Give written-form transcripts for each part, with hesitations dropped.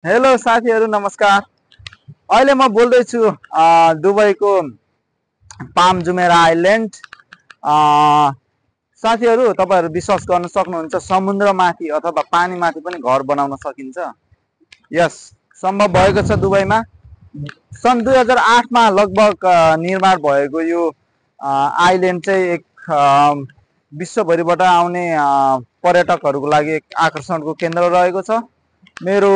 Hello साथीहरू नमस्कार। अहिले म बोल्दैछु दुबईको पाम जुमेरा आइल्यान्ड। साथीहरू तपाईहरु विश्वास गर्न सक्नुहुन्छ समुद्रमाथि अथवा पानीमाथि पनि घर बनाउन सकिन्छ। यस सम्भव भएको छ दुबईमा। सन् 2008 मा लगभग निर्माण भएको यो आइल्यान्ड चाहिँ एक विश्वभरिबाट आउने पर्यटकहरूको लागि एक आकर्षणको केन्द्र रहेको छ। मेरो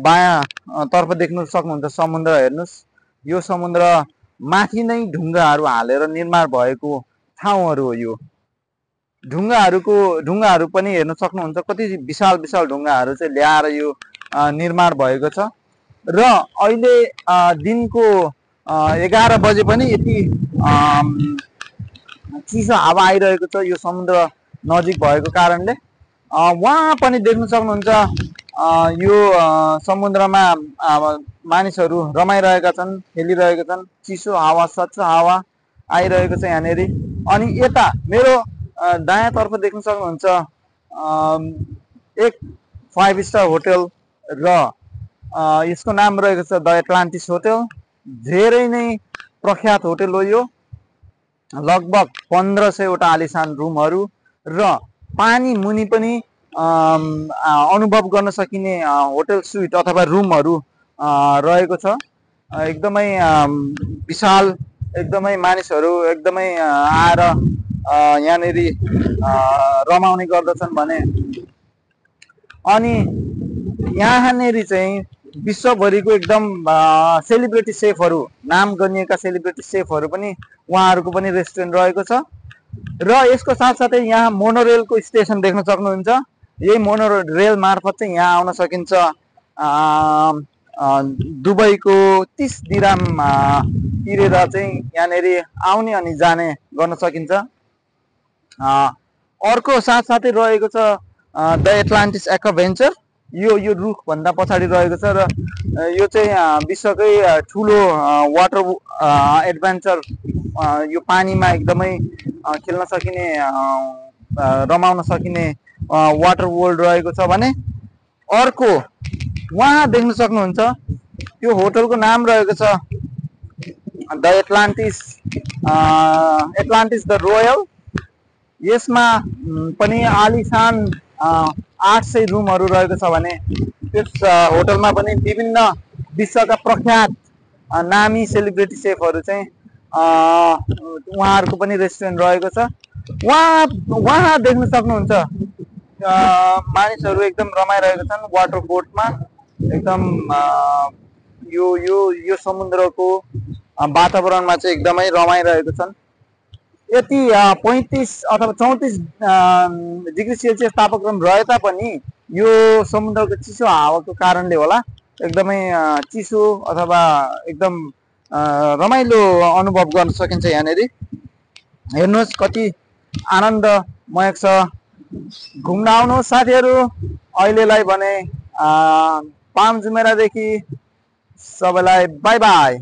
बायाँ तर्फ देख्न सक्नुहुन्छ समुद्र। हेर्नुस्, यो समुद्र माथि नै ढुङ्गाहरू हालेर निर्माण भएको ठाउँहरू हो। यो ढुङ्गाहरू पनि हेर्न सक्नुहुन्छ, कति विशाल विशाल ढुङ्गाहरू चाहिँ ल्याएर यो निर्माण भएको छ। र अहिले दिनको 11 बजे पनि यति चिसो हावा आइरहेको छ यो समुद्र नजिक भएको कारणले। वहाँ पनि देख्न सक्नुहुन्छ यो समुद्रमा मानिसहरू रमाइरहेका छन्, खेलिरहेका छन्। चिसो हावा, स्वच्छ हावा आइरहेको छ यहाँनेरि। अनि यता मेरो दायाँ तर्फ देख्न सक्नुहुन्छ एक 5 स्टार होटल र यसको नाम रहेको छ द एटलान्टिस होटल। धेरै नै प्रख्यात होटल हो यो। लगभग 1500 वटा आलिशान रुमहरू र पानी मुनि पनि अनुभव गर्न सकिने होटल सुइट अथवा रुमहरू रहेको छ। एकदमै विशाल, एकदमै मानिसहरू एकदमै आएर यहाँनेरि रमाउने गर्दछन् भने। अनि यहाँनेरि चाहिँ विश्वभरिको एकदम सेलिब्रिटी सेफहरू, नाम गरिएका सेलिब्रिटी सेफहरू पनि उहाँहरूको पनि रेस्टुरेन्ट रहेको छ। र यसको साथसाथै यहाँ मोनोरेलको स्टेसन देख्न सक्नुहुन्छ। यही मोनोरेल मार्फत चाहिँ यहाँ आउन सकिन्छ। दुबईको 30 दिराम तिरेर चाहिँ यहाँनेरि आउने अनि जाने गर्न सकिन्छ। अर्को साथसाथै रहेको छ द एटलान्टिस एक्वाभेन्चर। यो रुख भन्दा पछाडि रहेको छ र यो चाहिँ विश्वकै ठुलो वाटर एडभेन्चर, यो पानीमा एकदमै खेल्न सकिने, रमाउन सकिने वाटर वर्ल्ड रहेको छ भने। अर्को वहाँ देख्न सक्नुहुन्छ त्यो होटलको नाम रहेको छ द एटलान्टिस द रोयल। यसमा पनि आलिशान 800 रुमहरू रहेको छ भने त्यस होटलमा पनि विभिन्न विश्वका प्रख्यात नामी सेलिब्रिटी सेफहरू चाहिँ उहाँहरूको पनि रेस्टुरेन्ट रहेको छ। वहाँ देख्न सक्नुहुन्छ मानिसहरू एकदम रमाइरहेका छन् वाटर बोटमा। एकदम यो समुद्रको वातावरणमा चाहिँ एकदमै रमाइरहेको छन्। यति 35 अथवा 34 डिग्री सेल्सियस तापक्रम रहे तापनि यो समुद्रको चिसो हावाको कारणले होला एकदमै चिसो अथवा एकदम रमाइलो अनुभव गर्न सकिन्छ यहाँनेरि। हेर्नुहोस् कति आनन्दमय छ। घुम्न आउनुहोस् साथीहरू। अहिलेलाई भने पाम जुमेरादेखि सबैलाई बाई बाई।